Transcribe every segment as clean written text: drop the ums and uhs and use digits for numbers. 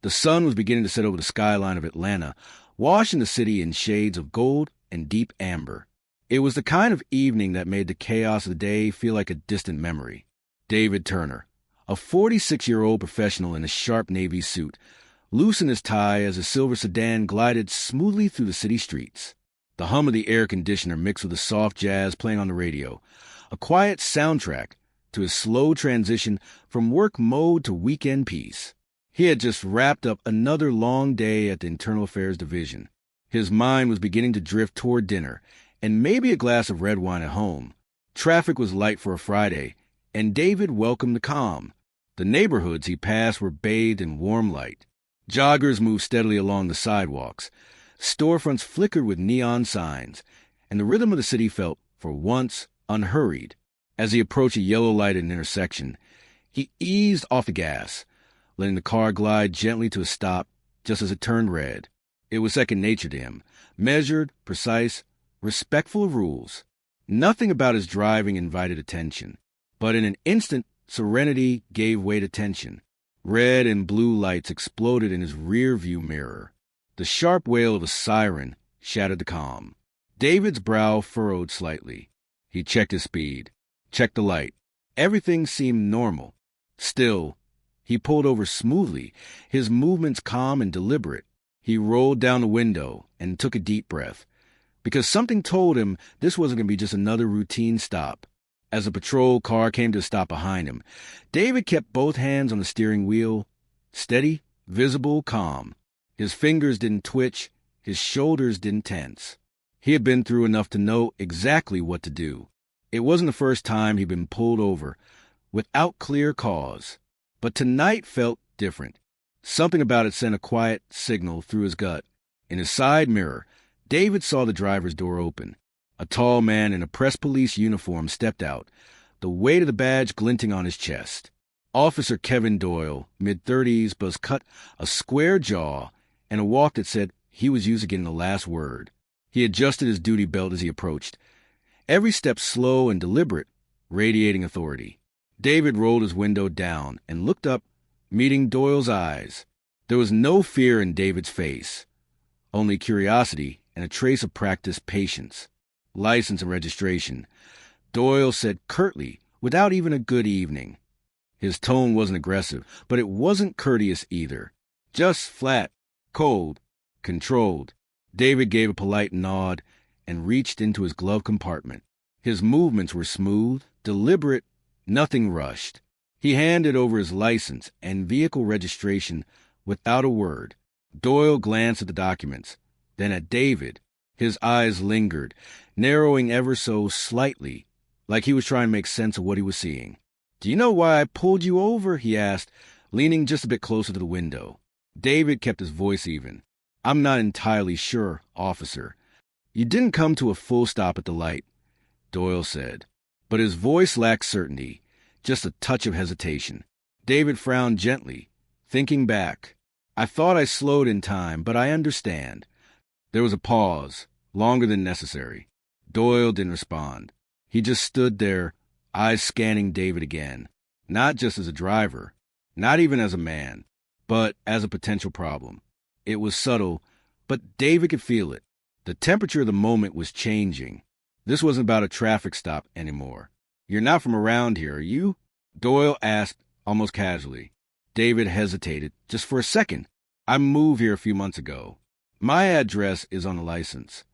The sun was beginning to set over the skyline of Atlanta, washing the city in shades of gold and deep amber. It was the kind of evening that made the chaos of the day feel like a distant memory. David Turner, a 46-year-old professional in a sharp navy suit, loosened his tie as a silver sedan glided smoothly through the city streets. The hum of the air conditioner mixed with the soft jazz playing on the radio, a quiet soundtrack to his slow transition from work mode to weekend peace. He had just wrapped up another long day at the Internal Affairs Division. His mind was beginning to drift toward dinner, and maybe a glass of red wine at home. Traffic was light for a Friday, and David welcomed the calm. The neighborhoods he passed were bathed in warm light. Joggers moved steadily along the sidewalks. Storefronts flickered with neon signs, and the rhythm of the city felt, for once, unhurried. As he approached a yellow-lighted intersection, he eased off the gas, letting the car glide gently to a stop just as it turned red. It was second nature to him, measured, precise, respectful of rules. Nothing about his driving invited attention, but in an instant, serenity gave way to tension. Red and blue lights exploded in his rear-view mirror. The sharp wail of a siren shattered the calm. David's brow furrowed slightly. He checked his speed, checked the light. Everything seemed normal. Still, he pulled over smoothly, his movements calm and deliberate. He rolled down the window and took a deep breath, because something told him this wasn't going to be just another routine stop. As a patrol car came to a stop behind him, David kept both hands on the steering wheel, steady, visible, calm. His fingers didn't twitch, his shoulders didn't tense. He had been through enough to know exactly what to do. It wasn't the first time he'd been pulled over, without clear cause. But tonight felt different. Something about it sent a quiet signal through his gut. In his side mirror, David saw the driver's door open. A tall man in a press police uniform stepped out, the weight of the badge glinting on his chest. Officer Kevin Doyle, mid-30s, buzz-cut, a square jaw, and a walk that said he was used to getting the last word. He adjusted his duty belt as he approached, every step slow and deliberate, radiating authority. David rolled his window down and looked up, meeting Doyle's eyes. There was no fear in David's face, only curiosity and a trace of practiced patience. License and registration. Doyle said curtly, without even a good evening. His tone wasn't aggressive, but it wasn't courteous either. Just flat, cold, controlled. David gave a polite nod and reached into his glove compartment. His movements were smooth, deliberate, nothing rushed. He handed over his license and vehicle registration without a word. Doyle glanced at the documents, then at David. His eyes lingered, narrowing ever so slightly, like he was trying to make sense of what he was seeing. "Do you know why I pulled you over?" he asked, leaning just a bit closer to the window. David kept his voice even. "I'm not entirely sure, officer. You didn't come to a full stop at the light," Doyle said. But his voice lacked certainty, just a touch of hesitation. David frowned gently, thinking back. "I thought I slowed in time, but I understand." There was a pause, longer than necessary. Doyle didn't respond. He just stood there, eyes scanning David again, not just as a driver, not even as a man, but as a potential problem. It was subtle, but David could feel it. The temperature of the moment was changing. This wasn't about a traffic stop anymore. "You're not from around here, are you?" Doyle asked, almost casually. David hesitated, just for a second. "I moved here a few months ago. My address is on the license."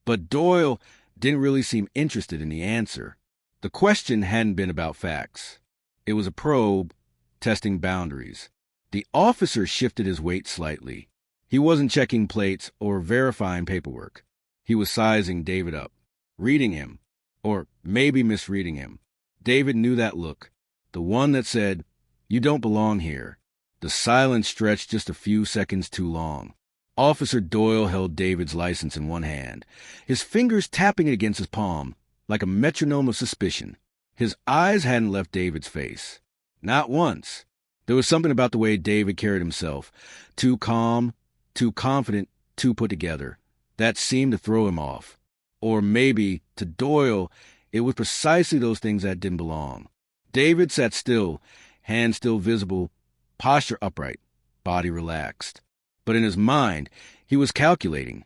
But Doyle didn't really seem interested in the answer. The question hadn't been about facts. It was a probe, testing boundaries. The officer shifted his weight slightly. He wasn't checking plates or verifying paperwork. He was sizing David up, reading him, or maybe misreading him. David knew that look, the one that said, "You don't belong here." The silence stretched just a few seconds too long. Officer Doyle held David's license in one hand, his fingers tapping it against his palm, like a metronome of suspicion. His eyes hadn't left David's face. Not once. There was something about the way David carried himself, too calm, too confident, too put together, that seemed to throw him off. Or maybe, to Doyle, it was precisely those things that didn't belong. David sat still, hands still visible, posture upright, body relaxed. But in his mind, he was calculating,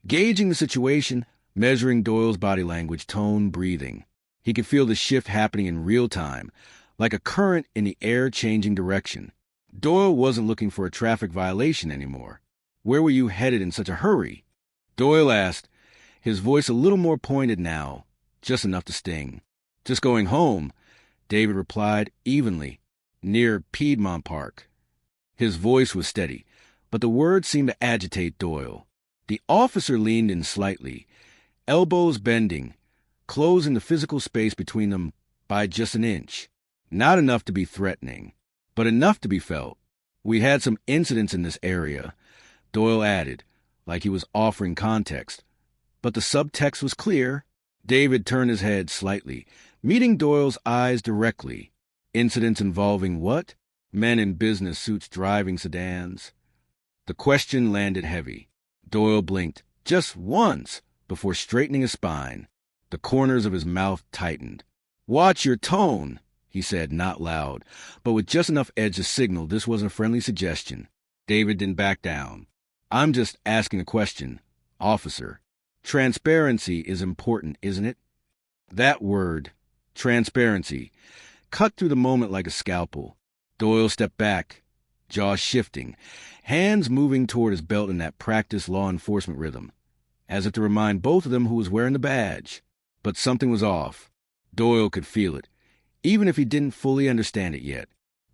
gauging the situation, measuring Doyle's body language, tone, breathing. He could feel the shift happening in real time, like a current in the air changing direction. Doyle wasn't looking for a traffic violation anymore. Where were you headed in such a hurry? Doyle asked, his voice a little more pointed now, just enough to sting. Just going home, David replied evenly, near Piedmont Park. His voice was steady, but the words seemed to agitate Doyle. The officer leaned in slightly, elbows bending, closing the physical space between them by just an inch. Not enough to be threatening, but enough to be felt. We had some incidents in this area, Doyle added, like he was offering context. But the subtext was clear. David turned his head slightly, meeting Doyle's eyes directly. Incidents involving what? Men in business suits driving sedans. The question landed heavy. Doyle blinked just once before straightening his spine. The corners of his mouth tightened. "Watch your tone," he said, not loud, but with just enough edge to signal this wasn't a friendly suggestion. David didn't back down. "I'm just asking a question, officer. Transparency is important, isn't it?" That word, transparency, cut through the moment like a scalpel. Doyle stepped back, jaw shifting, hands moving toward his belt in that practiced law enforcement rhythm, as if to remind both of them who was wearing the badge. But something was off. Doyle could feel it, even if he didn't fully understand it yet.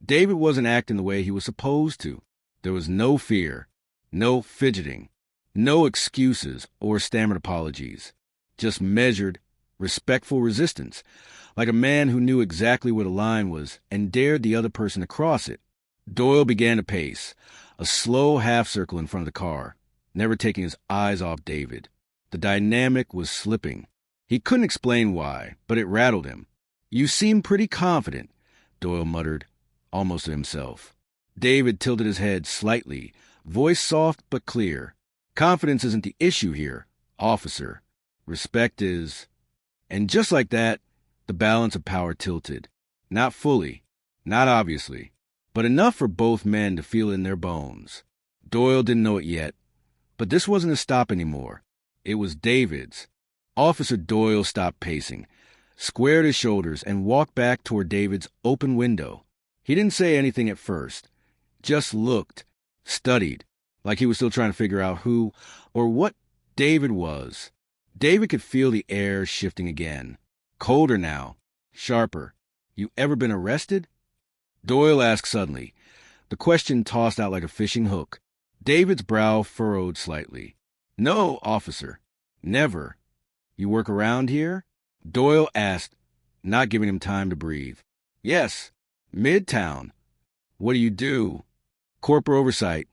David wasn't acting the way he was supposed to. There was no fear, no fidgeting, no excuses or stammered apologies. Just measured, respectful resistance, like a man who knew exactly where the line was and dared the other person to cross it. Doyle began to pace, a slow half-circle in front of the car, never taking his eyes off David. The dynamic was slipping. He couldn't explain why, but it rattled him. "You seem pretty confident," Doyle muttered, almost to himself. David tilted his head slightly, voice soft but clear. "Confidence isn't the issue here, officer. Respect is..." And just like that, the balance of power tilted. Not fully, not obviously, but enough for both men to feel it in their bones. Doyle didn't know it yet, but this wasn't his stop anymore. It was David's. Officer Doyle stopped pacing, squared his shoulders, and walked back toward David's open window. He didn't say anything at first, just looked, studied, like he was still trying to figure out who or what David was. David could feel the air shifting again. Colder now, sharper. "You ever been arrested?" Doyle asked suddenly, the question tossed out like a fishing hook. David's brow furrowed slightly. "No, officer. Never." "You work around here?" Doyle asked, not giving him time to breathe. "Yes, Midtown." "What do you do?" "Corporate oversight,"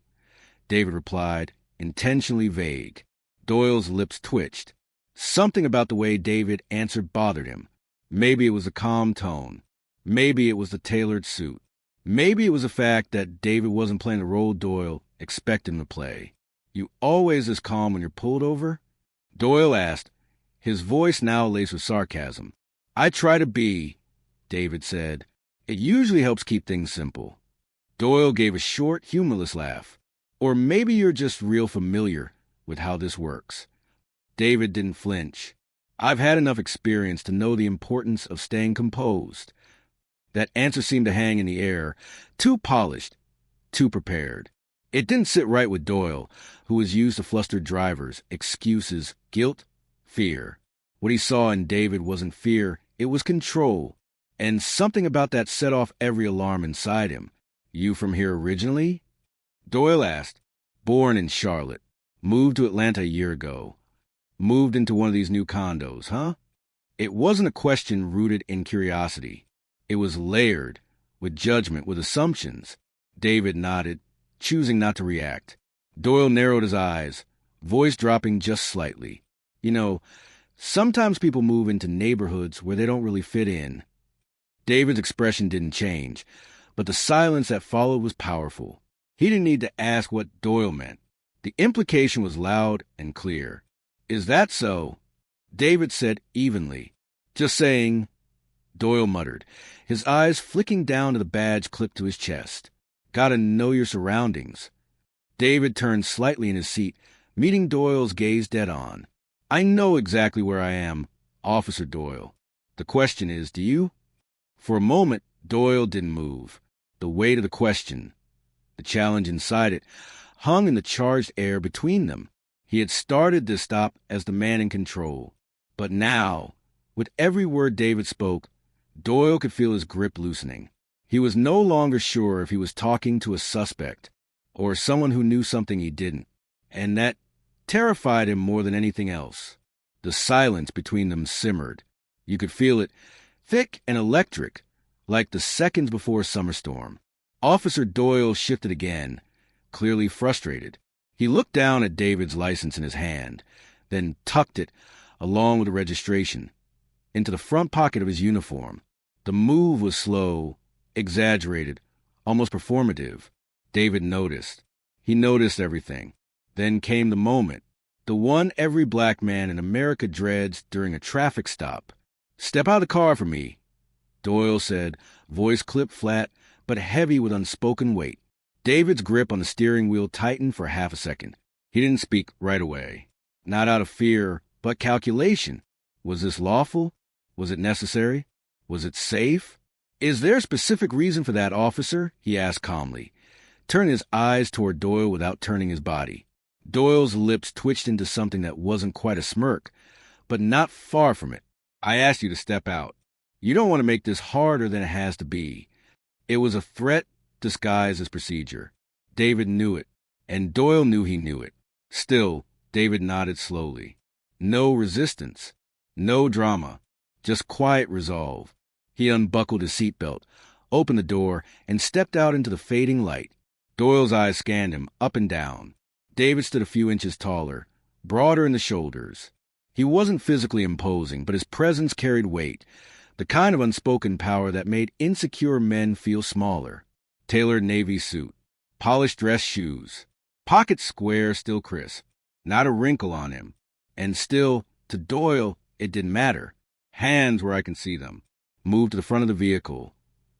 David replied, intentionally vague. Doyle's lips twitched. Something about the way David answered bothered him. Maybe it was the calm tone. Maybe it was the tailored suit. Maybe it was the fact that David wasn't playing the role Doyle expected him to play. "You always this calm when you're pulled over?" Doyle asked, his voice now laced with sarcasm. "I try to be," David said. "It usually helps keep things simple." Doyle gave a short, humorless laugh. "Or maybe you're just real familiar with how this works." David didn't flinch. "I've had enough experience to know the importance of staying composed." That answer seemed to hang in the air, too polished, too prepared. It didn't sit right with Doyle, who was used to flustered drivers, excuses, guilt, fear. What he saw in David wasn't fear, it was control. And something about that set off every alarm inside him. "You from here originally?" Doyle asked. "Born in Charlotte. Moved to Atlanta a year ago. Moved into one of these new condos, huh?" It wasn't a question rooted in curiosity. It was layered, with judgment, with assumptions. David nodded, choosing not to react. Doyle narrowed his eyes, voice dropping just slightly. "You know, sometimes people move into neighborhoods where they don't really fit in." David's expression didn't change, but the silence that followed was powerful. He didn't need to ask what Doyle meant. The implication was loud and clear. "Is that so?" David said evenly. "Just saying," Doyle muttered, his eyes flicking down to the badge clipped to his chest. Gotta know your surroundings. David turned slightly in his seat, meeting Doyle's gaze dead on. I know exactly where I am, Officer Doyle. The question is, do you? For a moment, Doyle didn't move. The weight of the question, the challenge inside it, hung in the charged air between them. He had started this stop as the man in control. But now, with every word David spoke, Doyle could feel his grip loosening. He was no longer sure if he was talking to a suspect or someone who knew something he didn't, and that terrified him more than anything else. The silence between them simmered. You could feel it, thick and electric, like the seconds before a summer storm. Officer Doyle shifted again, clearly frustrated. He looked down at David's license in his hand, then tucked it, along with the registration, into the front pocket of his uniform. The move was slow, exaggerated, almost performative. David noticed. He noticed everything. Then came the moment, the one every black man in America dreads during a traffic stop. "Step out of the car for me," Doyle said, voice clipped flat, but heavy with unspoken weight. David's grip on the steering wheel tightened for half a second. He didn't speak right away. Not out of fear, but calculation. Was this lawful? Was it necessary? Was it safe? "Is there a specific reason for that, officer?" he asked calmly, turning his eyes toward Doyle without turning his body. Doyle's lips twitched into something that wasn't quite a smirk, but not far from it. "I asked you to step out. You don't want to make this harder than it has to be." It was a threat disguised as procedure. David knew it, and Doyle knew he knew it. Still, David nodded slowly. No resistance, no drama, just quiet resolve. He unbuckled his seatbelt, opened the door, and stepped out into the fading light. Doyle's eyes scanned him up and down. David stood a few inches taller, broader in the shoulders. He wasn't physically imposing, but his presence carried weight, the kind of unspoken power that made insecure men feel smaller. Tailored navy suit, polished dress shoes, pockets square, still crisp, not a wrinkle on him. And still, to Doyle, it didn't matter. "Hands where I can see them." "Move to the front of the vehicle,"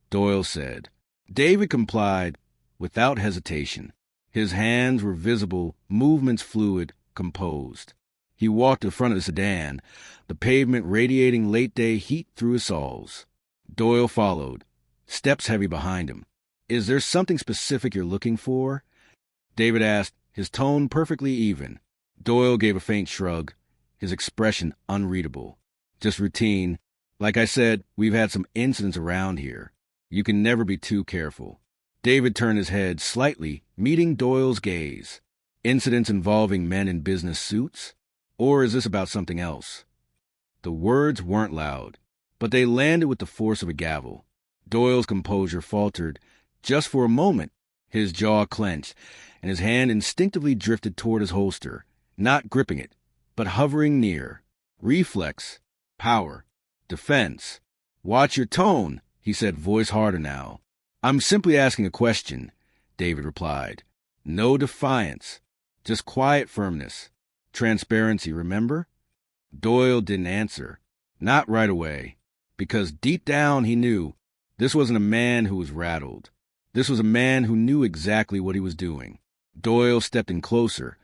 Doyle said. David complied without hesitation. His hands were visible, movements fluid, composed. He walked to the front of the sedan, the pavement radiating late-day heat through his soles. Doyle followed, steps heavy behind him. "Is there something specific you're looking for?" David asked, his tone perfectly even. Doyle gave a faint shrug, his expression unreadable. "Just routine. Like I said, we've had some incidents around here. You can never be too careful." David turned his head slightly, meeting Doyle's gaze. "Incidents involving men in business suits? Or is this about something else?" The words weren't loud, but they landed with the force of a gavel. Doyle's composure faltered just for a moment. His jaw clenched, and his hand instinctively drifted toward his holster, not gripping it, but hovering near. Reflex, power, defense. "Watch your tone," he said, voice harder now. "I'm simply asking a question," David replied. No defiance, just quiet firmness. Transparency, remember? Doyle didn't answer. Not right away, because deep down he knew this wasn't a man who was rattled. This was a man who knew exactly what he was doing. Doyle stepped in closer,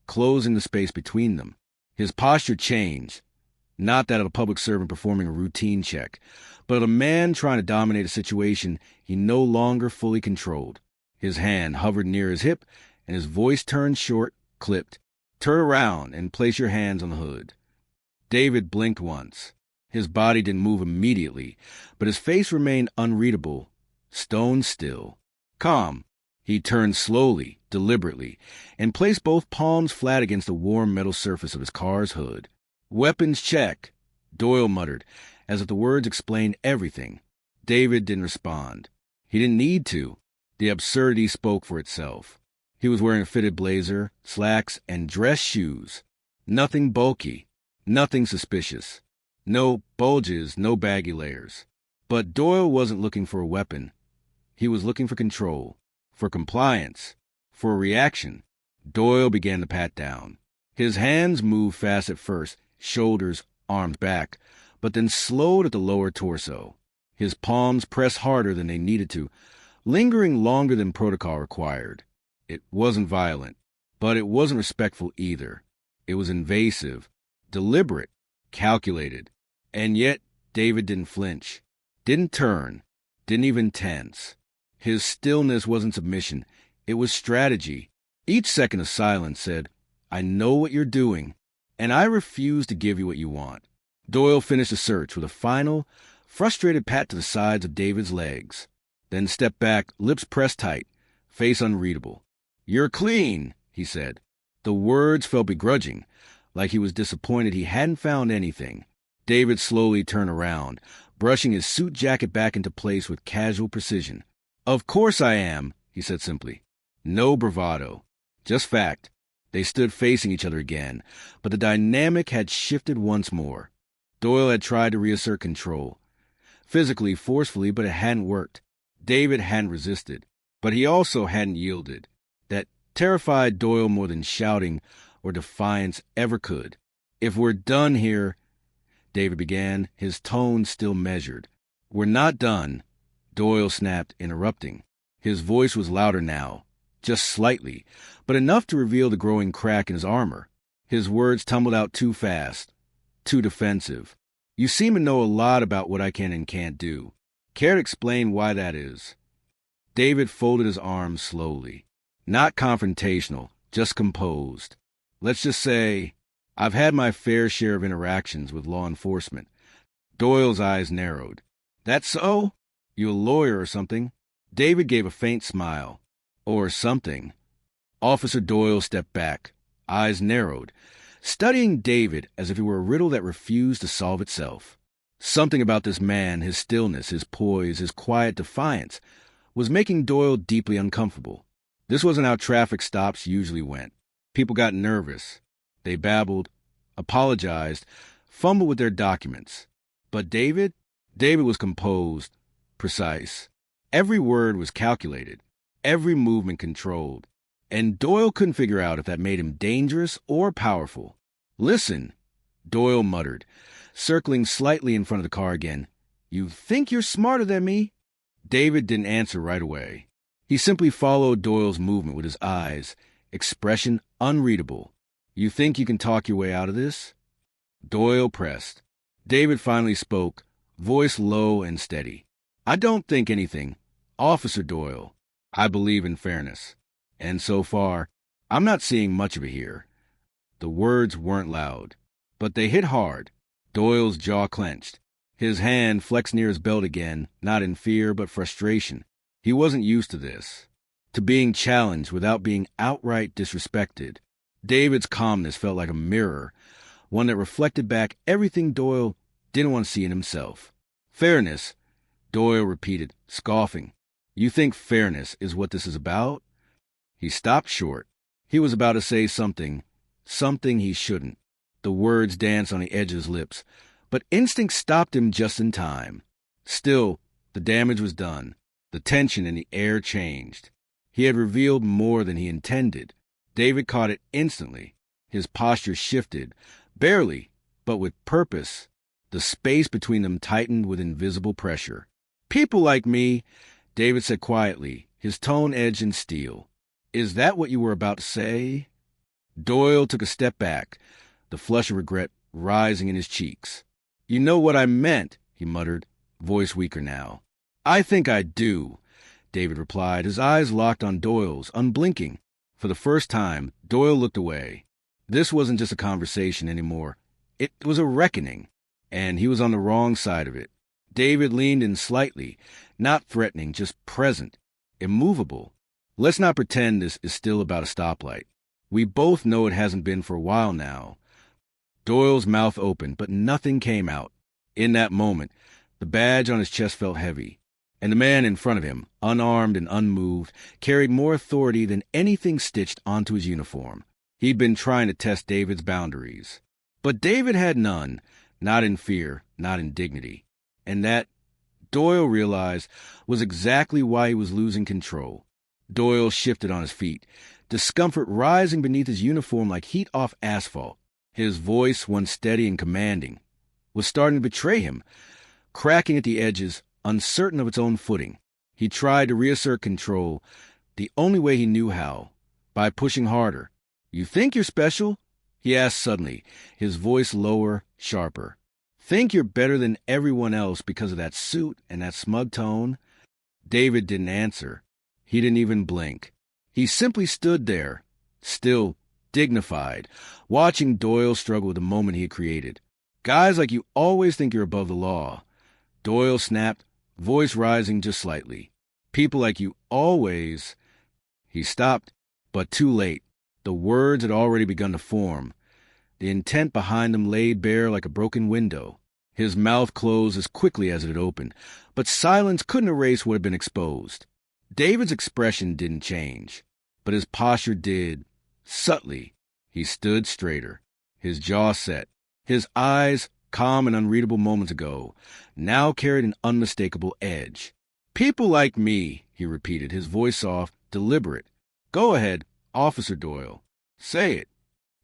closing the space between them. His posture changed, not that of a public servant performing a routine check, but of a man trying to dominate a situation he no longer fully controlled. His hand hovered near his hip, and his voice turned short, clipped. "Turn around and place your hands on the hood." David blinked once. His body didn't move immediately, but his face remained unreadable, stone still. "Calm." He turned slowly, deliberately, and placed both palms flat against the warm metal surface of his car's hood. "Weapons check," Doyle muttered, as if the words explained everything. David didn't respond. He didn't need to. The absurdity spoke for itself. He was wearing a fitted blazer, slacks, and dress shoes. Nothing bulky, nothing suspicious. No bulges, no baggy layers. But Doyle wasn't looking for a weapon. He was looking for control, for compliance, for a reaction. Doyle began to pat down. His hands moved fast at first, shoulders, arms back, but then slowed at the lower torso. His palms pressed harder than they needed to, lingering longer than protocol required. It wasn't violent, but it wasn't respectful either. It was invasive, deliberate, calculated. And yet, David didn't flinch, didn't turn, didn't even tense. His stillness wasn't submission. It was strategy. Each second of silence said, I know what you're doing, and I refuse to give you what you want. Doyle finished the search with a final, frustrated pat to the sides of David's legs, then stepped back, lips pressed tight, face unreadable. You're clean, he said. The words felt begrudging, like he was disappointed he hadn't found anything. David slowly turned around, brushing his suit jacket back into place with casual precision. Of course I am, he said simply. No bravado, just fact. They stood facing each other again, but the dynamic had shifted once more. Doyle had tried to reassert control, physically, forcefully, but it hadn't worked. David hadn't resisted, but he also hadn't yielded. That terrified Doyle more than shouting or defiance ever could. If we're done here, David began, his tone still measured. We're not done, Doyle snapped, interrupting. His voice was louder now, just slightly, but enough to reveal the growing crack in his armor. His words tumbled out too fast, too defensive. You seem to know a lot about what I can and can't do. Care to explain why that is? David folded his arms slowly. Not confrontational, just composed. Let's just say, I've had my fair share of interactions with law enforcement. Doyle's eyes narrowed. That so? You a lawyer or something? David gave a faint smile. Or something. Officer Doyle stepped back, eyes narrowed, studying David as if he were a riddle that refused to solve itself. Something about this man, his stillness, his poise, his quiet defiance, was making Doyle deeply uncomfortable. This wasn't how traffic stops usually went. People got nervous. They babbled, apologized, fumbled with their documents. But David was composed, precise. Every word was calculated, every movement controlled. And Doyle couldn't figure out if that made him dangerous or powerful. Listen, Doyle muttered, circling slightly in front of the car again. You think you're smarter than me? David didn't answer right away. He simply followed Doyle's movement with his eyes, expression unreadable. You think you can talk your way out of this? Doyle pressed. David finally spoke, voice low and steady. I don't think anything. Officer Doyle, I believe in fairness. And so far, I'm not seeing much of it here. The words weren't loud, but they hit hard. Doyle's jaw clenched. His hand flexed near his belt again, not in fear but frustration. He wasn't used to this, to being challenged without being outright disrespected. David's calmness felt like a mirror, one that reflected back everything Doyle didn't want to see in himself. Fairness, Doyle repeated, scoffing. You think fairness is what this is about? He stopped short. He was about to say something he shouldn't. The words danced on the edge of his lips, but instinct stopped him just in time. Still, the damage was done. The tension in the air changed. He had revealed more than he intended. David caught it instantly. His posture shifted, barely, but with purpose. The space between them tightened with invisible pressure. People like me, David said quietly, his tone edged in steel. Is that what you were about to say? Doyle took a step back, the flush of regret rising in his cheeks. You know what I meant, he muttered, voice weaker now. I think I do, David replied, his eyes locked on Doyle's, unblinking. For the first time, Doyle looked away. This wasn't just a conversation anymore. It was a reckoning, and he was on the wrong side of it. David leaned in slightly, not threatening, just present, immovable. Let's not pretend this is still about a stoplight. We both know it hasn't been for a while now. Doyle's mouth opened, but nothing came out. In that moment, the badge on his chest felt heavy, and the man in front of him, unarmed and unmoved, carried more authority than anything stitched onto his uniform. He'd been trying to test David's boundaries. But David had none, not in fear, not in dignity. And that, Doyle realized, was exactly why he was losing control. Doyle shifted on his feet, discomfort rising beneath his uniform like heat off asphalt. His voice, once steady and commanding, was starting to betray him, cracking at the edges, uncertain of its own footing. He tried to reassert control the only way he knew how, by pushing harder. "You think you're special?" he asked suddenly, his voice lower, sharper. "Think you're better than everyone else because of that suit and that smug tone?" David didn't answer. He didn't even blink. He simply stood there, still, dignified, watching Doyle struggle with the moment he had created. "Guys like you always think you're above the law." Doyle snapped, voice rising just slightly. "People like you always—" He stopped, but too late. The words had already begun to form. The intent behind them lay bare like a broken window. His mouth closed as quickly as it had opened, but silence couldn't erase what had been exposed. David's expression didn't change, but his posture did. Subtly, he stood straighter, his jaw set. His eyes, calm and unreadable moments ago, now carried an unmistakable edge. "People like me," he repeated, his voice soft, deliberate. "Go ahead, Officer Doyle. Say it."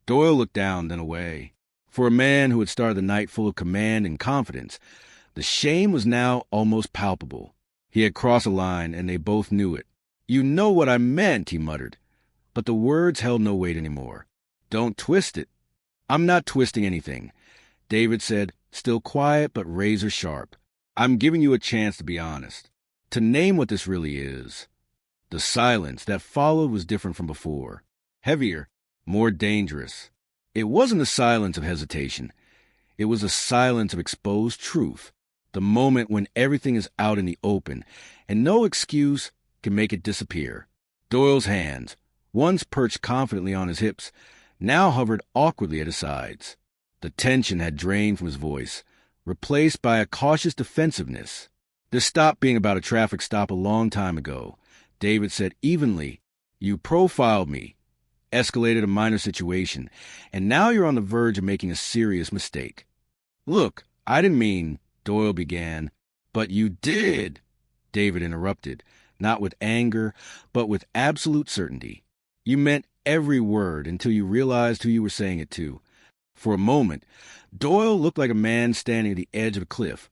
Doyle looked down, then away. For a man who had started the night full of command and confidence, the shame was now almost palpable. He had crossed a line, and they both knew it. "You know what I meant," he muttered. But the words held no weight anymore. "Don't twist it." "I'm not twisting anything," David said, still quiet but razor sharp. "I'm giving you a chance to be honest, to name what this really is." The silence that followed was different from before. Heavier, more dangerous. It wasn't a silence of hesitation. It was a silence of exposed truth. The moment when everything is out in the open, and no excuse can make it disappear. Doyle's hands, once perched confidently on his hips, now hovered awkwardly at his sides. The tension had drained from his voice, replaced by a cautious defensiveness. "This stopped being about a traffic stop a long time ago," David said evenly. "You profiled me, escalated a minor situation, and now you're on the verge of making a serious mistake." "Look, I didn't mean," Doyle began. "But you did," David interrupted, not with anger, but with absolute certainty. "You meant every word until you realized who you were saying it to." For a moment, Doyle looked like a man standing at the edge of a cliff,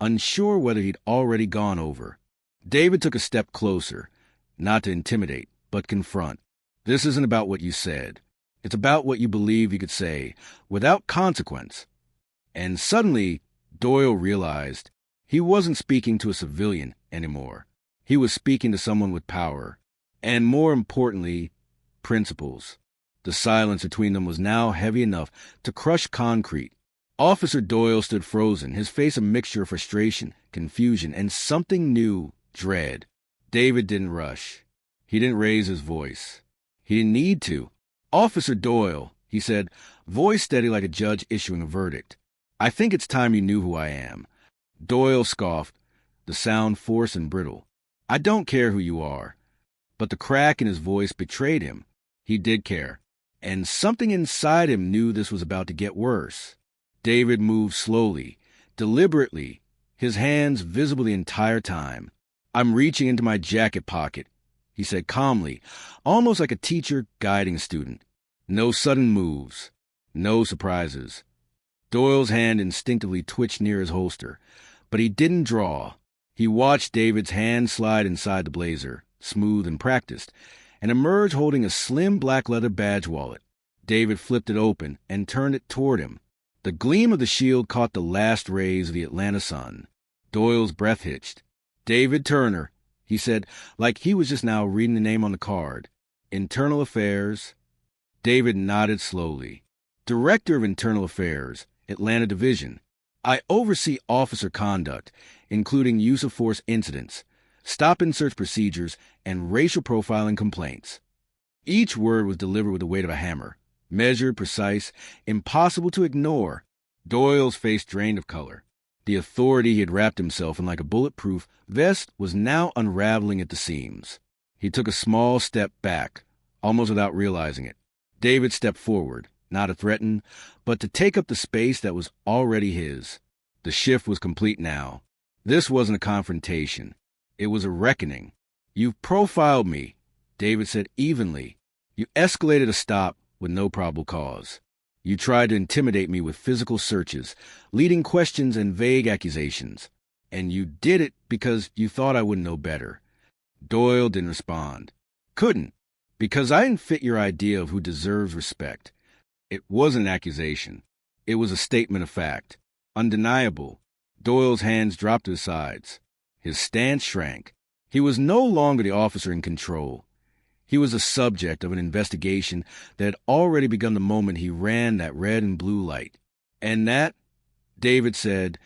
unsure whether he'd already gone over. David took a step closer, not to intimidate, but confront. "This isn't about what you said. It's about what you believe you could say, without consequence." And suddenly, Doyle realized he wasn't speaking to a civilian anymore. He was speaking to someone with power, and more importantly, principles. The silence between them was now heavy enough to crush concrete. Officer Doyle stood frozen, his face a mixture of frustration, confusion, and something new, dread. David didn't rush. He didn't raise his voice. He didn't need to. "Officer Doyle," he said, voice steady like a judge issuing a verdict. "I think it's time you knew who I am." Doyle scoffed, the sound forced and brittle. "I don't care who you are." But the crack in his voice betrayed him. He did care. And something inside him knew this was about to get worse. David moved slowly, deliberately, his hands visible the entire time. "I'm reaching into my jacket pocket," he said calmly, almost like a teacher guiding a student. No sudden moves, no surprises. Doyle's hand instinctively twitched near his holster, but he didn't draw. He watched David's hand slide inside the blazer, smooth and practiced, and emerge holding a slim black leather badge wallet. David flipped it open and turned it toward him. The gleam of the shield caught the last rays of the Atlanta sun. Doyle's breath hitched. "David Turner," he said, like he was just now reading the name on the card. "Internal Affairs." David nodded slowly. "Director of Internal Affairs, Atlanta Division. I oversee officer conduct, including use of force incidents, stop and search procedures, and racial profiling complaints." Each word was delivered with the weight of a hammer, measured, precise, impossible to ignore. Doyle's face drained of color. The authority he had wrapped himself in like a bulletproof vest was now unraveling at the seams. He took a small step back, almost without realizing it. David stepped forward, not to threaten, but to take up the space that was already his. The shift was complete now. This wasn't a confrontation. It was a reckoning. "You've profiled me," David said evenly. "You escalated a stop with no probable cause. You tried to intimidate me with physical searches, leading questions and vague accusations. And you did it because you thought I wouldn't know better. Doyle didn't respond. Couldn't, because I didn't fit your idea of who deserves respect. It wasn't an accusation. It was a statement of fact. Undeniable. Doyle's hands dropped to his sides. His stance shrank. He was no longer the officer in control. He was the subject of an investigation that had already begun the moment he ran that red and blue light. And that, David said,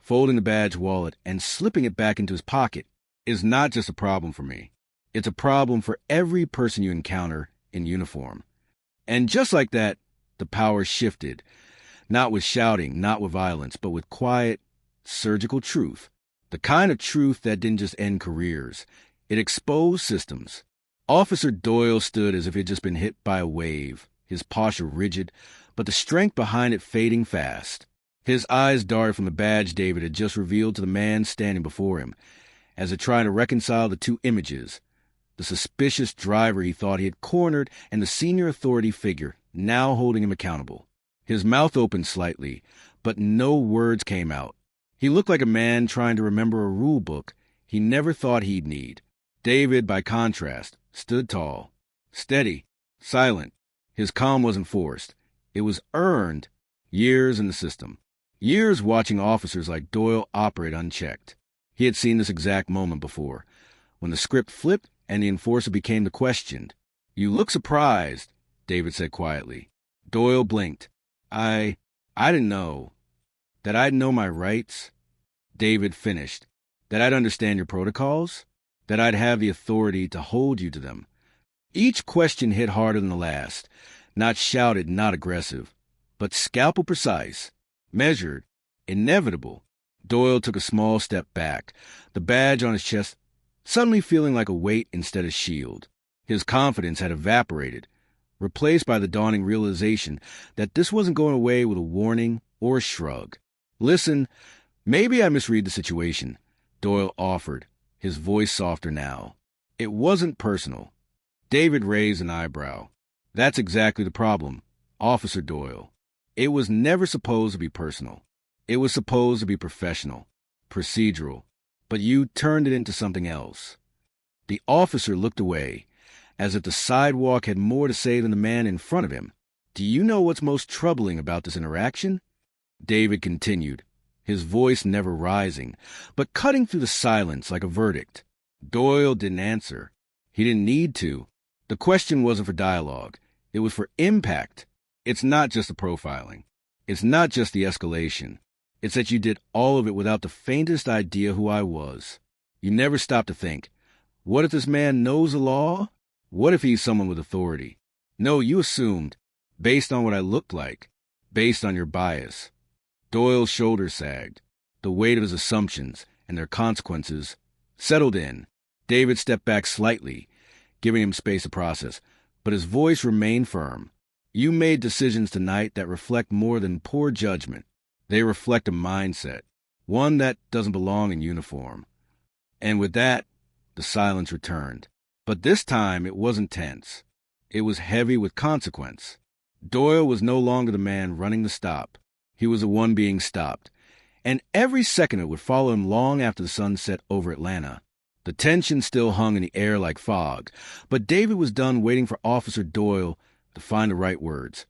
folding the badge wallet and slipping it back into his pocket, is not just a problem for me. It's a problem for every person you encounter in uniform. And just like that, the power shifted, not with shouting, not with violence, but with quiet, surgical truth. The kind of truth that didn't just end careers. It exposed systems. Officer Doyle stood as if he'd just been hit by a wave, his posture rigid, but the strength behind it fading fast. His eyes darted from the badge David had just revealed to the man standing before him, as if trying to reconcile the two images, the suspicious driver he thought he had cornered and the senior authority figure now holding him accountable. His mouth opened slightly, but no words came out. He looked like a man trying to remember a rule book he never thought he'd need. David, by contrast, stood tall, steady, silent. His calm wasn't forced. It was earned. Years in the system. Years watching officers like Doyle operate unchecked. He had seen this exact moment before, when the script flipped and the enforcer became the questioned. "You look surprised," David said quietly. Doyle blinked. I didn't know. That I'd know my rights?" David finished. "That I'd understand your protocols? That I'd have the authority to hold you to them?" Each question hit harder than the last. Not shouted, not aggressive, but scalpel precise, measured, inevitable. Doyle took a small step back, the badge on his chest suddenly feeling like a weight instead of shield. His confidence had evaporated, replaced by the dawning realization that this wasn't going away with a warning or a shrug. "Listen, maybe I misread the situation," Doyle offered, his voice softer now. "It wasn't personal." David raised an eyebrow. "That's exactly the problem, Officer Doyle. It was never supposed to be personal. It was supposed to be professional, procedural, but you turned it into something else." The officer looked away, as if the sidewalk had more to say than the man in front of him. "Do you know what's most troubling about this interaction?" David continued, his voice never rising, but cutting through the silence like a verdict. Doyle didn't answer. He didn't need to. The question wasn't for dialogue. It was for impact. It's not just the profiling. It's not just the escalation. It's that you did all of it without the faintest idea who I was. You never stopped to think, what if this man knows the law? What if he's someone with authority? No, you assumed, based on what I looked like, based on your bias. Doyle's shoulders sagged. The weight of his assumptions and their consequences settled in. David stepped back slightly, giving him space to process, but his voice remained firm. "You made decisions tonight that reflect more than poor judgment. They reflect a mindset, one that doesn't belong in uniform." And with that, the silence returned. But this time it wasn't tense. It was heavy with consequence. Doyle was no longer the man running the stop. He was the one being stopped. And every second it would follow him long after the sun set over Atlanta. The tension still hung in the air like fog, but David was done waiting for Officer Doyle to find the right words.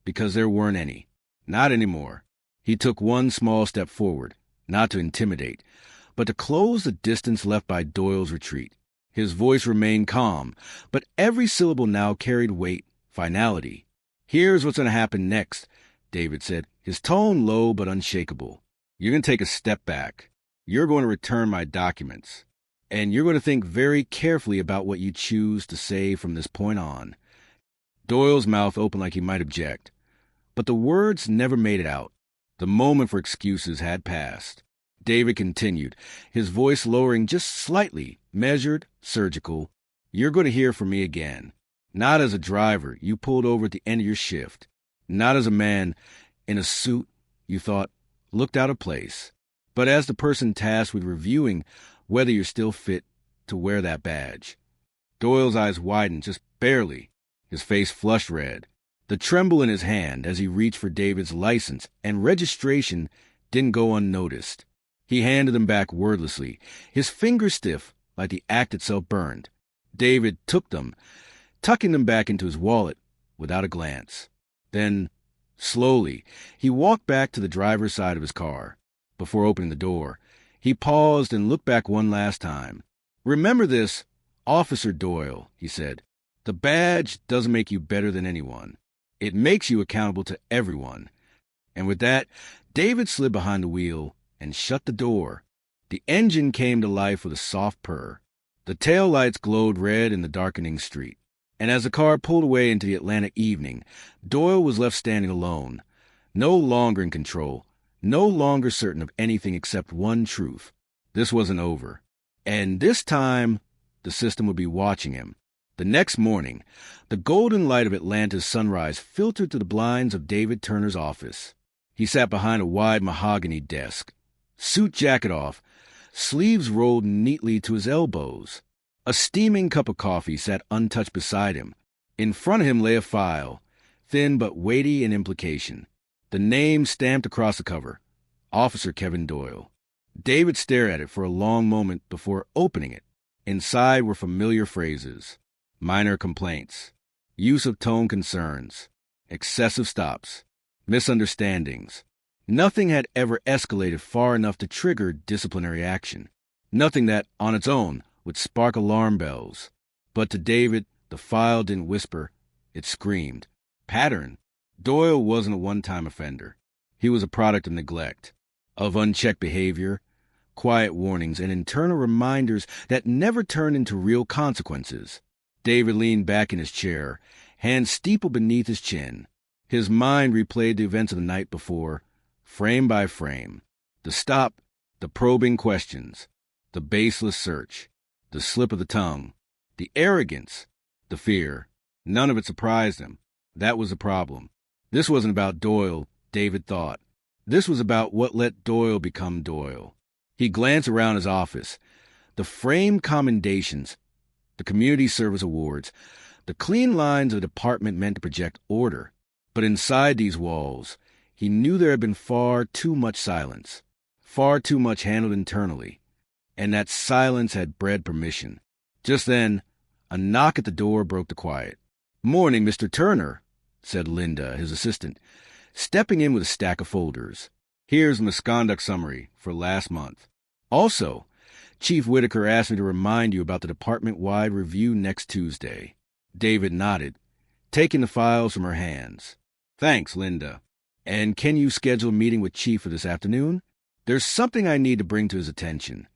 Because there weren't any. Not anymore. He took one small step forward, not to intimidate, but to close the distance left by Doyle's retreat. His voice remained calm, but every syllable now carried weight, finality. "Here's what's going to happen next," David said, his tone low but unshakable. "You're going to take a step back. You're going to return my documents. And you're going to think very carefully about what you choose to say from this point on." Doyle's mouth opened like he might object, but the words never made it out. The moment for excuses had passed. David continued, his voice lowering just slightly, measured, surgical. "You're going to hear from me again. Not as a driver you pulled over at the end of your shift. Not as a man in a suit you thought looked out of place. But as the person tasked with reviewing whether you're still fit to wear that badge." Doyle's eyes widened just barely. His face flushed red. The tremble in his hand as he reached for David's license and registration didn't go unnoticed. He handed them back wordlessly, his fingers stiff, like the act itself burned. David took them, tucking them back into his wallet without a glance. Then, slowly, he walked back to the driver's side of his car. Before opening the door, he paused and looked back one last time. "Remember this, Officer Doyle," he said. "The badge doesn't make you better than anyone. It makes you accountable to everyone." And with that, David slid behind the wheel and shut the door. The engine came to life with a soft purr. The tail lights glowed red in the darkening street. And as the car pulled away into the Atlantic evening, Doyle was left standing alone, no longer in control, no longer certain of anything except one truth. This wasn't over. And this time, the system would be watching him. The next morning, the golden light of Atlanta's sunrise filtered through the blinds of David Turner's office. He sat behind a wide mahogany desk, suit jacket off, sleeves rolled neatly to his elbows. A steaming cup of coffee sat untouched beside him. In front of him lay a file, thin but weighty in implication. The name stamped across the cover, Officer Kevin Doyle. David stared at it for a long moment before opening it. Inside were familiar phrases: minor complaints, use of tone concerns, excessive stops, misunderstandings. Nothing had ever escalated far enough to trigger disciplinary action. Nothing that, on its own, would spark alarm bells. But to David, the file didn't whisper, it screamed. Pattern. Doyle wasn't a one-time offender. He was a product of neglect, of unchecked behavior, quiet warnings, and internal reminders that never turned into real consequences. David leaned back in his chair, hands steepled beneath his chin. His mind replayed the events of the night before, frame by frame. The stop, the probing questions, the baseless search, the slip of the tongue, the arrogance, the fear. None of it surprised him. That was the problem. This wasn't about Doyle, David thought. This was about what let Doyle become Doyle. He glanced around his office. The framed commendations, the community service awards, the clean lines of the department meant to project order. But inside these walls, he knew there had been far too much silence, far too much handled internally, and that silence had bred permission. Just then, a knock at the door broke the quiet. "Morning, Mr. Turner," said Linda, his assistant, stepping in with a stack of folders. "Here's the misconduct summary for last month. Also, Chief Whitaker asked me to remind you about the department-wide review next Tuesday." David nodded, taking the files from her hands. "Thanks, Linda. And can you schedule a meeting with Chief for this afternoon? There's something I need to bring to his attention."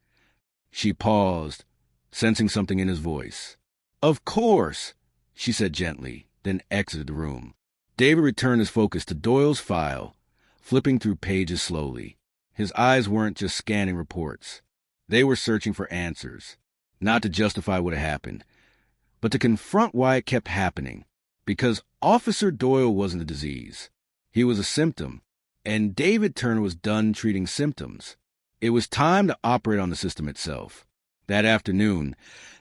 She paused, sensing something in his voice. "Of course," she said gently, then exited the room. David returned his focus to Doyle's file, flipping through pages slowly. His eyes weren't just scanning reports. They were searching for answers, not to justify what had happened, but to confront why it kept happening. Because Officer Doyle wasn't a disease. He was a symptom, and David Turner was done treating symptoms. It was time to operate on the system itself. That afternoon,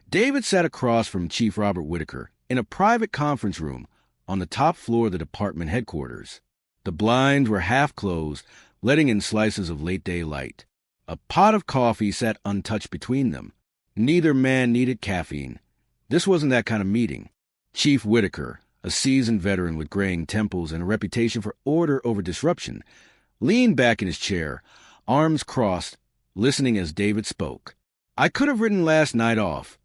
David sat across from Chief Robert Whitaker in a private conference room on the top floor of the department headquarters. The blinds were half closed, letting in slices of late-day light. A pot of coffee sat untouched between them. Neither man needed caffeine. This wasn't that kind of meeting. Chief Whitaker, a seasoned veteran with graying temples and a reputation for order over disruption, leaned back in his chair, arms crossed, listening as David spoke. "I could have written last night off,"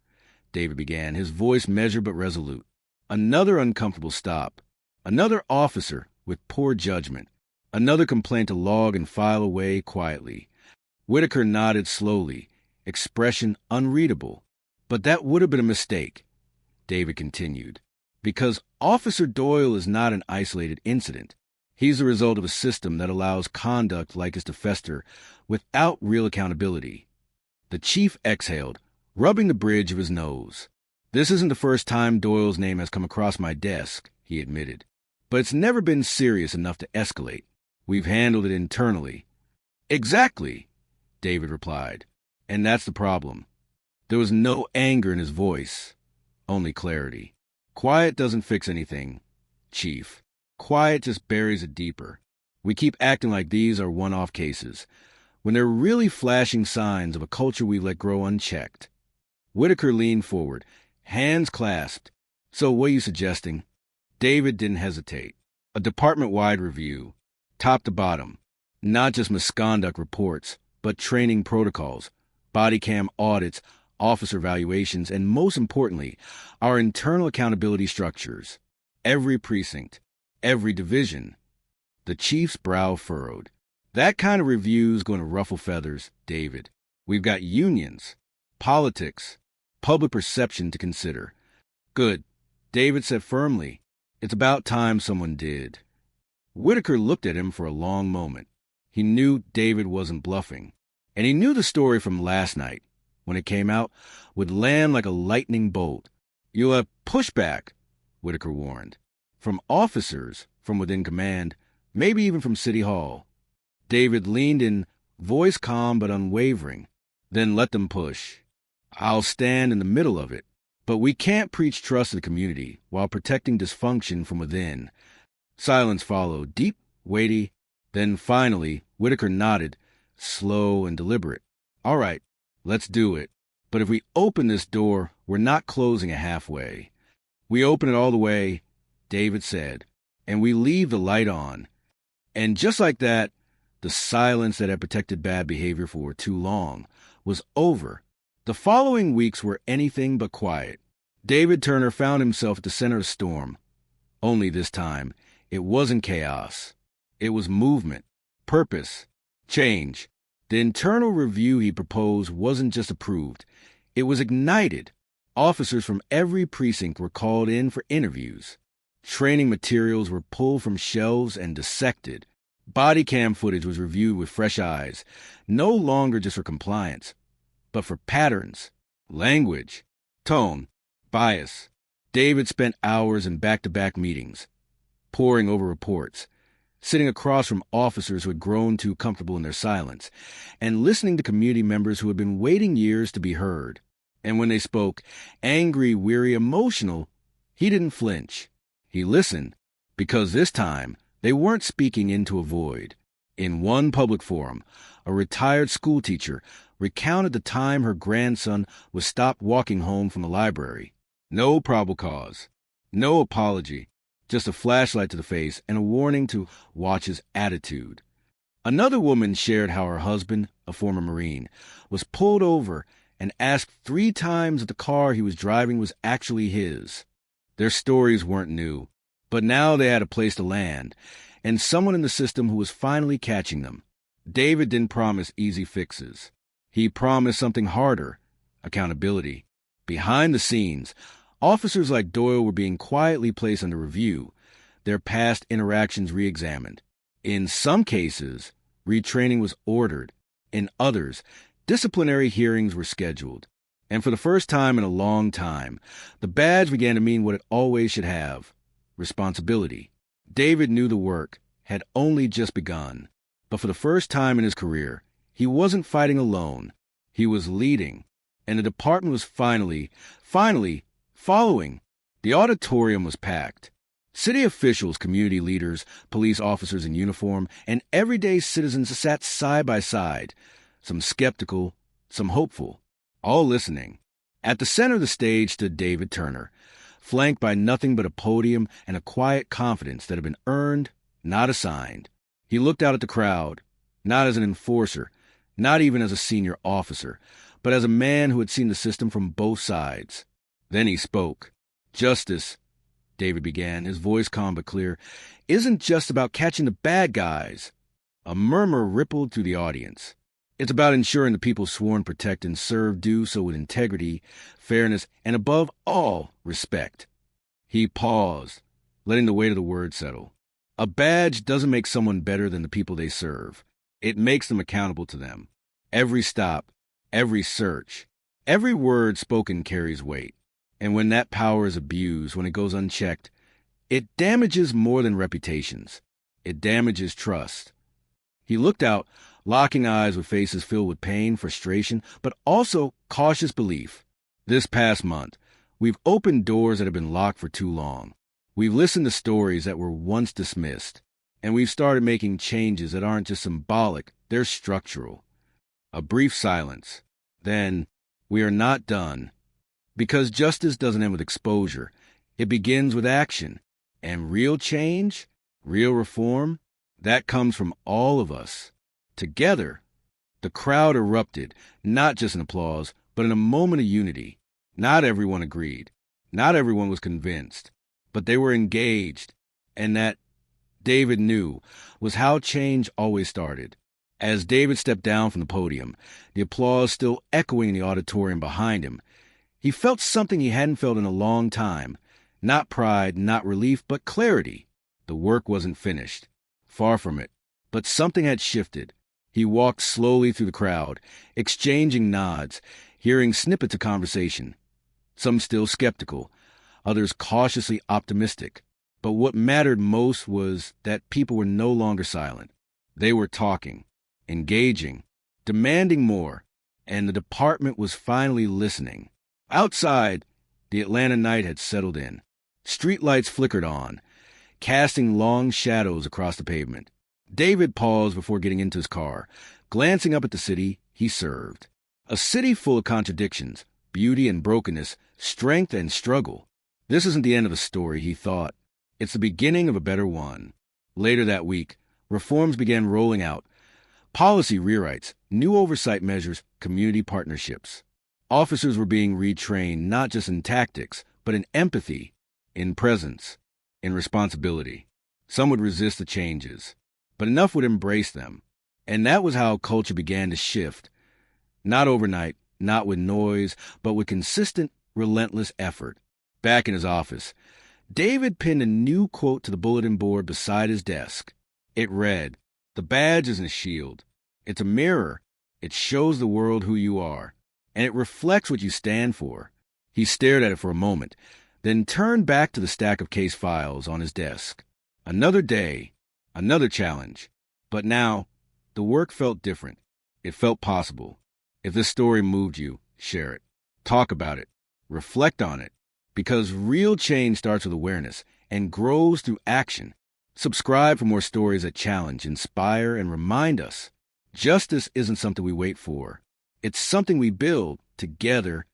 David began, his voice measured but resolute. Another uncomfortable stop. Another officer with poor judgment. Another complaint to log and file away quietly. Whitaker nodded slowly, expression unreadable. "But that would have been a mistake," David continued, "because Officer Doyle is not an isolated incident. He's the result of a system that allows conduct like his to fester without real accountability." The chief exhaled, rubbing the bridge of his nose. "This isn't the first time Doyle's name has come across my desk," he admitted. "But it's never been serious enough to escalate. We've handled it internally." "Exactly," David replied. "And that's the problem." There was no anger in his voice, only clarity. "Quiet doesn't fix anything, Chief. Quiet just buries it deeper. We keep acting like these are one-off cases, when they're really flashing signs of a culture we've let grow unchecked." Whitaker leaned forward, hands clasped. So what are you suggesting? David didn't hesitate. A department-wide review, top to bottom. Not just misconduct reports, but training protocols, body cam audits, officer evaluations, and most importantly, our internal accountability structures. Every precinct, every division. The chief's brow furrowed. That kind of review's going to ruffle feathers, David. We've got unions, politics, public perception to consider. Good, David said firmly. It's about time someone did. Whitaker looked at him for a long moment. He knew David wasn't bluffing. And he knew the story from last night, when it came out, would land like a lightning bolt. You'll have pushback, Whitaker warned. From officers, from within command, maybe even from City Hall. David leaned in, voice calm but unwavering. Then let them push. I'll stand in the middle of it. But we can't preach trust to the community while protecting dysfunction from within. Silence followed, deep, weighty. Then finally, Whitaker nodded, slow and deliberate. All right, let's do it. But if we open this door, we're not closing it halfway. We open it all the way, David said, and we leave the light on. And just like that, the silence that had protected bad behavior for too long was over. The following weeks were anything but quiet. David Turner found himself at the center of the storm. Only this time, it wasn't chaos. It was movement, purpose, change. The internal review he proposed wasn't just approved. It was ignited. Officers from every precinct were called in for interviews. Training materials were pulled from shelves and dissected. Body cam footage was reviewed with fresh eyes, no longer just for compliance, but for patterns, language, tone, bias. David spent hours in back-to-back meetings, poring over reports, sitting across from officers who had grown too comfortable in their silence, and listening to community members who had been waiting years to be heard. And when they spoke, angry, weary, emotional, he didn't flinch. He listened, because this time they weren't speaking into a void. In one public forum, a retired schoolteacher recounted the time her grandson was stopped walking home from the library. No probable cause, no apology, just a flashlight to the face and a warning to watch his attitude. Another woman shared how her husband, a former Marine, was pulled over and asked 3 times if the car he was driving was actually his. Their stories weren't new, but now they had a place to land, and someone in the system who was finally catching them. David didn't promise easy fixes. He promised something harder, accountability. Behind the scenes, officers like Doyle were being quietly placed under review, their past interactions re-examined. In some cases, retraining was ordered. In others, disciplinary hearings were scheduled. And for the first time in a long time, the badge began to mean what it always should have: responsibility. David knew the work had only just begun, but for the first time in his career, he wasn't fighting alone. He was leading, and the department was finally following. The auditorium was packed. City officials, community leaders, police officers in uniform, and everyday citizens sat side by side, some skeptical, some hopeful, all listening. At the center of the stage stood David Turner, flanked by nothing but a podium and a quiet confidence that had been earned, not assigned. He looked out at the crowd, not as an enforcer, not even as a senior officer, but as a man who had seen the system from both sides. Then he spoke. Justice, David began, his voice calm but clear, isn't just about catching the bad guys. A murmur rippled through the audience. It's about ensuring the people sworn to protect and serve do so with integrity, fairness, and above all, respect. He paused, letting the weight of the word settle. A badge doesn't make someone better than the people they serve. It makes them accountable to them. Every stop, every search, every word spoken carries weight. And when that power is abused, when it goes unchecked, it damages more than reputations. It damages trust. He looked out, locking eyes with faces filled with pain, frustration, but also cautious belief. This past month, we've opened doors that have been locked for too long. We've listened to stories that were once dismissed, and we've started making changes that aren't just symbolic, they're structural. A brief silence. Then, we are not done. Because justice doesn't end with exposure. It begins with action. And real change, real reform, that comes from all of us. Together. The crowd erupted, not just in applause, but in a moment of unity. Not everyone agreed. Not everyone was convinced. But they were engaged. And that, David knew, was how change always started. As David stepped down from the podium, the applause still echoing in the auditorium behind him, he felt something he hadn't felt in a long time. Not pride, not relief, but clarity. The work wasn't finished. Far from it. But something had shifted. He walked slowly through the crowd, exchanging nods, hearing snippets of conversation. Some still skeptical, others cautiously optimistic. But what mattered most was that people were no longer silent. They were talking, engaging, demanding more, and the department was finally listening. Outside, the Atlanta night had settled in. Streetlights flickered on, casting long shadows across the pavement. David paused before getting into his car, glancing up at the city he served. A city full of contradictions, beauty and brokenness, strength and struggle. This isn't the end of a story, he thought. It's the beginning of a better one. Later that week, reforms began rolling out. Policy rewrites, new oversight measures, community partnerships. Officers were being retrained not just in tactics, but in empathy, in presence, in responsibility. Some would resist the changes, but enough would embrace them. And that was how culture began to shift. Not overnight, not with noise, but with consistent, relentless effort. Back in his office, David pinned a new quote to the bulletin board beside his desk. It read, "The badge isn't a shield. It's a mirror. It shows the world who you are, and it reflects what you stand for." He stared at it for a moment, then turned back to the stack of case files on his desk. Another day, another challenge. But now, the work felt different. It felt possible. If this story moved you, share it. Talk about it. Reflect on it. Because real change starts with awareness and grows through action. Subscribe for more stories that challenge, inspire, and remind us. Justice isn't something we wait for. It's something we build together